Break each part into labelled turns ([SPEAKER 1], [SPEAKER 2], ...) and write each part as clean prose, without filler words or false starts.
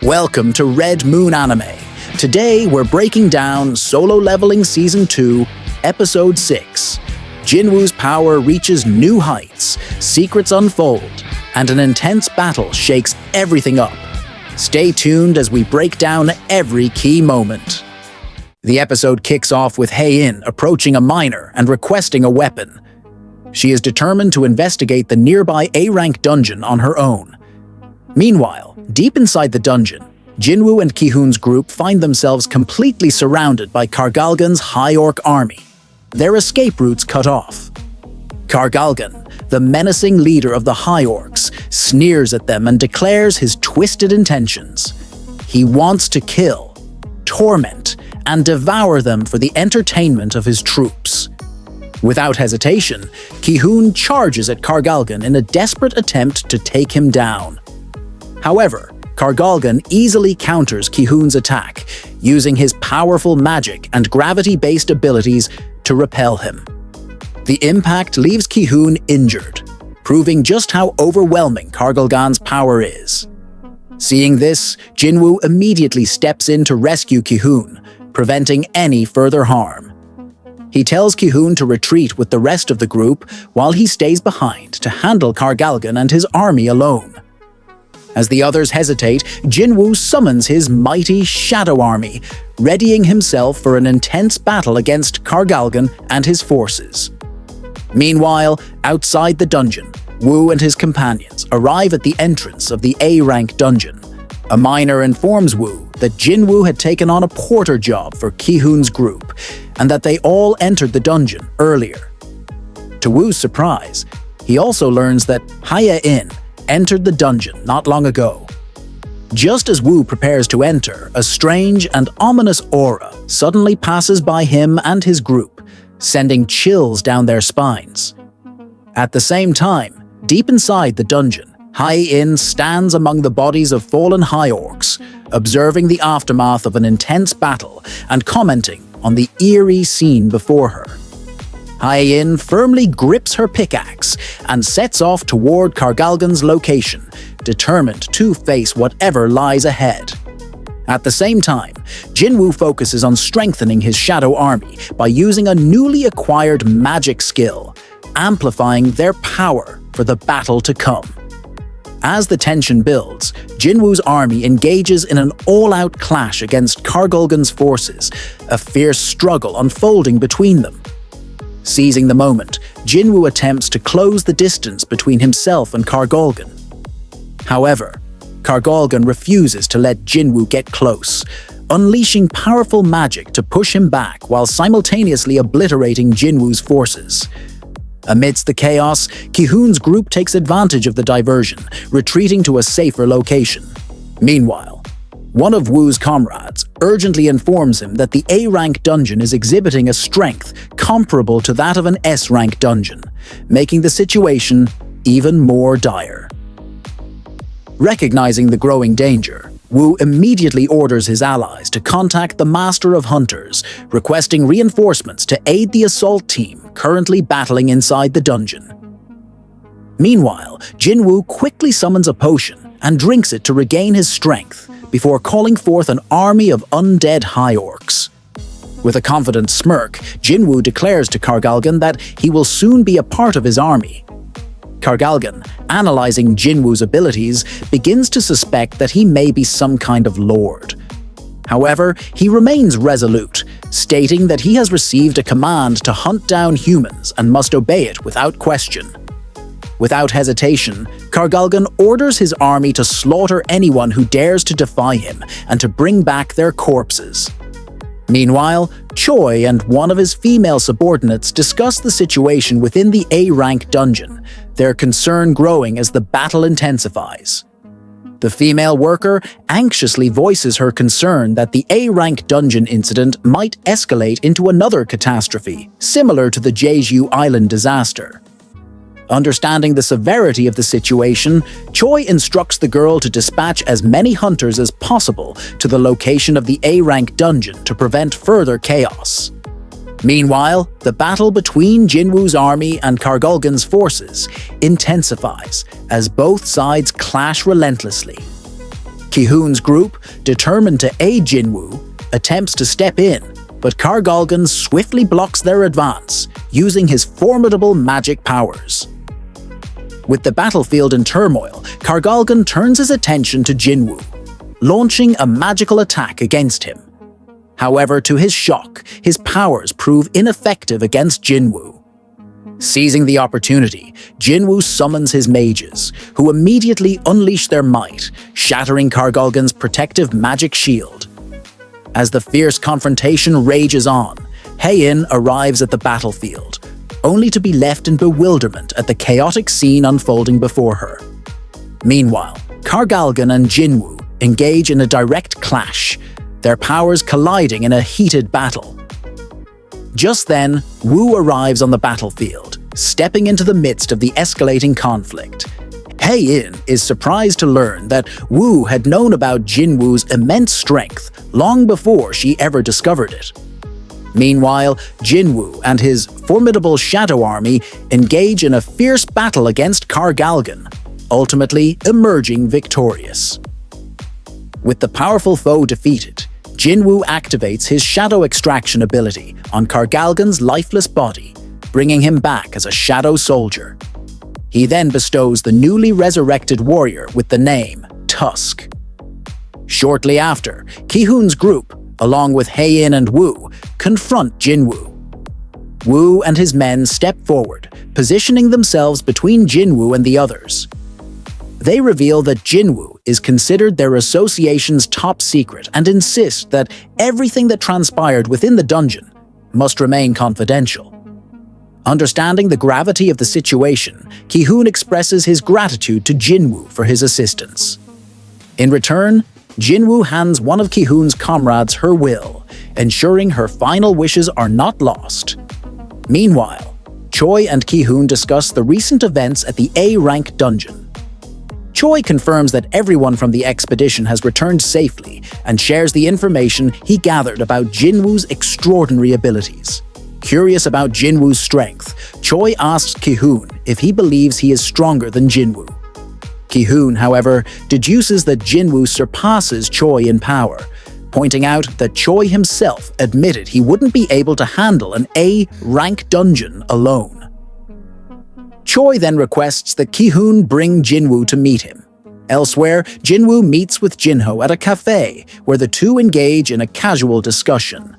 [SPEAKER 1] Welcome to Red Moon Anime. Today we're breaking down Solo Leveling Season 2, Episode 6. Jinwoo's power reaches new heights, secrets unfold, and an intense battle shakes everything up. Stay tuned as we break down every key moment. The episode kicks off with Hae-in approaching a miner and requesting a weapon. She is determined to investigate the nearby A-rank dungeon on her own. Meanwhile, deep inside the dungeon, Jinwoo and Ki-hoon's group find themselves completely surrounded by Car Galgan's High Orc army, their escape routes cut off. Car Galgan, the menacing leader of the High Orcs, sneers at them and declares his twisted intentions. He wants to kill, torment, and devour them for the entertainment of his troops. Without hesitation, Ki-hoon charges at Car Galgan in a desperate attempt to take him down. However, Car Galgan easily counters Ki-hoon's attack, using his powerful magic and gravity-based abilities to repel him. The impact leaves Ki-hoon injured, proving just how overwhelming Car Galgan's power is. Seeing this, Jinwoo immediately steps in to rescue Ki-hoon, preventing any further harm. He tells Ki-hoon to retreat with the rest of the group while he stays behind to handle Car Galgan and his army alone. As the others hesitate, Jinwoo summons his mighty Shadow Army, readying himself for an intense battle against Car Galgan and his forces. Meanwhile, outside the dungeon, Woo and his companions arrive at the entrance of the A-rank dungeon. A miner informs Woo that Jinwoo had taken on a porter job for Ki-hoon's group, and that they all entered the dungeon earlier. To Woo's surprise, he also learns that Hae-in entered the dungeon not long ago. Just as Woo prepares to enter, a strange and ominous aura suddenly passes by him and his group, sending chills down their spines. At the same time, deep inside the dungeon, Hae-in stands among the bodies of fallen High Orcs, observing the aftermath of an intense battle and commenting on the eerie scene before her. Hae-in firmly grips her pickaxe and sets off toward Car Galgan's location, determined to face whatever lies ahead. At the same time, Jinwoo focuses on strengthening his Shadow Army by using a newly acquired magic skill, amplifying their power for the battle to come. As the tension builds, Jinwoo's army engages in an all-out clash against Car Galgan's forces, a fierce struggle unfolding between them. Seizing the moment, Jinwoo attempts to close the distance between himself and Car Galgan. However, Car Galgan refuses to let Jinwoo get close, unleashing powerful magic to push him back while simultaneously obliterating Jinwoo's forces. Amidst the chaos, Ki-hoon's group takes advantage of the diversion, retreating to a safer location. Meanwhile, one of Woo's comrades urgently informs him that the A-rank dungeon is exhibiting a strength comparable to that of an S-rank dungeon, making the situation even more dire. Recognizing the growing danger, Woo immediately orders his allies to contact the Master of Hunters, requesting reinforcements to aid the assault team currently battling inside the dungeon. Meanwhile, Jinwoo quickly summons a potion and drinks it to regain his strength, before calling forth an army of undead High Orcs. With a confident smirk, Jinwoo declares to Car Galgan that he will soon be a part of his army. Car Galgan, analyzing Jinwoo's abilities, begins to suspect that he may be some kind of lord. However, he remains resolute, stating that he has received a command to hunt down humans and must obey it without question. Without hesitation, Car Galgan orders his army to slaughter anyone who dares to defy him and to bring back their corpses. Meanwhile, Choi and one of his female subordinates discuss the situation within the A-rank dungeon, their concern growing as the battle intensifies. The female worker anxiously voices her concern that the A-rank dungeon incident might escalate into another catastrophe, similar to the Jeju Island disaster. Understanding the severity of the situation, Choi instructs the girl to dispatch as many hunters as possible to the location of the A-rank dungeon to prevent further chaos. Meanwhile, the battle between Jinwoo's army and Car Galgan's forces intensifies as both sides clash relentlessly. Ki-hoon's group, determined to aid Jinwoo, attempts to step in, but Car Galgan swiftly blocks their advance, using his formidable magic powers. With the battlefield in turmoil, Car Galgan turns his attention to Jinwoo, launching a magical attack against him. However, to his shock, his powers prove ineffective against Jinwoo. Seizing the opportunity, Jinwoo summons his mages, who immediately unleash their might, shattering Car Galgan's protective magic shield. As the fierce confrontation rages on, Hae-in arrives at the battlefield, only to be left in bewilderment at the chaotic scene unfolding before her. Meanwhile, Car Galgan and Jinwoo engage in a direct clash, their powers colliding in a heated battle. Just then, Woo arrives on the battlefield, stepping into the midst of the escalating conflict. Hae-in is surprised to learn that Woo had known about Jinwoo's immense strength long before she ever discovered it. Meanwhile, Jinwoo and his formidable shadow army engage in a fierce battle against Car Galgan, ultimately emerging victorious. With the powerful foe defeated, Jinwoo activates his shadow extraction ability on Car Galgan's lifeless body, bringing him back as a shadow soldier. He then bestows the newly resurrected warrior with the name Tusk. Shortly after, Ki-hoon's group, along with Hae-in and Woo, confront Jinwoo. Woo and his men step forward, positioning themselves between Jinwoo and the others. They reveal that Jinwoo is considered their association's top secret and insist that everything that transpired within the dungeon must remain confidential. Understanding the gravity of the situation, Ki-hoon expresses his gratitude to Jinwoo for his assistance. In return, Jinwoo hands one of Ki-hoon's comrades her will, ensuring her final wishes are not lost. Meanwhile, Choi and Ki-hoon discuss the recent events at the A-rank dungeon. Choi confirms that everyone from the expedition has returned safely and shares the information he gathered about Jinwoo's extraordinary abilities. Curious about Jinwoo's strength, Choi asks Ki-hoon if he believes he is stronger than Jinwoo. Ki-hoon, however, deduces that Jinwoo surpasses Choi in power, pointing out that Choi himself admitted he wouldn't be able to handle an A-rank dungeon alone. Choi then requests that Ki-hoon bring Jinwoo to meet him. Elsewhere, Jinwoo meets with Jinho at a cafe, where the two engage in a casual discussion.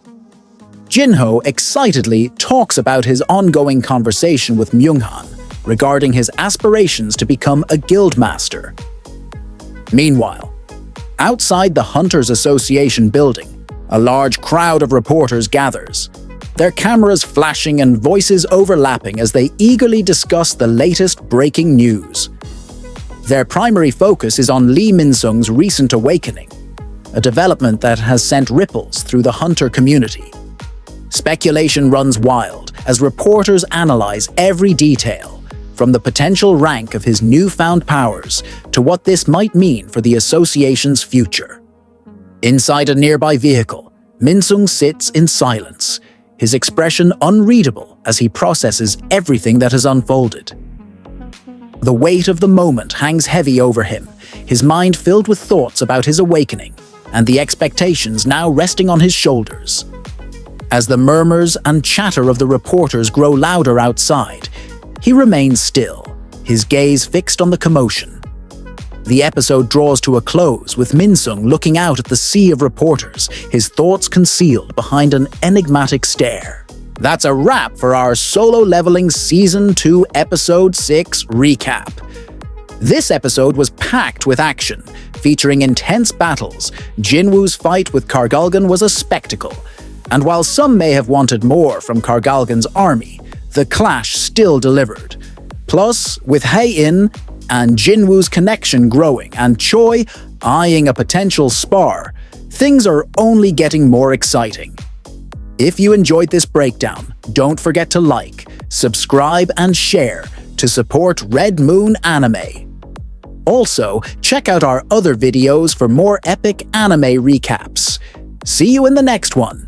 [SPEAKER 1] Jinho excitedly talks about his ongoing conversation with Myunghan regarding his aspirations to become a guildmaster. Meanwhile, outside the Hunters Association building, a large crowd of reporters gathers, their cameras flashing and voices overlapping as they eagerly discuss the latest breaking news. Their primary focus is on Lee Minsung's recent awakening, a development that has sent ripples through the hunter community. Speculation runs wild as reporters analyze every detail, from the potential rank of his newfound powers to what this might mean for the association's future. Inside a nearby vehicle, Minsung sits in silence, his expression unreadable as he processes everything that has unfolded. The weight of the moment hangs heavy over him, his mind filled with thoughts about his awakening and the expectations now resting on his shoulders. As the murmurs and chatter of the reporters grow louder outside, he remains still, his gaze fixed on the commotion. The episode draws to a close with Minsung looking out at the sea of reporters, his thoughts concealed behind an enigmatic stare. That's a wrap for our Solo Leveling Season 2 Episode 6 recap. This episode was packed with action, featuring intense battles. Jinwoo's fight with Car Galgan was a spectacle, and while some may have wanted more from Car Galgan's army, the clash still delivered. Plus, with Hae-in and Jinwoo's connection growing and Choi eyeing a potential spar, things are only getting more exciting. If you enjoyed this breakdown, don't forget to like, subscribe, and share to support Red Moon Anime. Also, check out our other videos for more epic anime recaps. See you in the next one!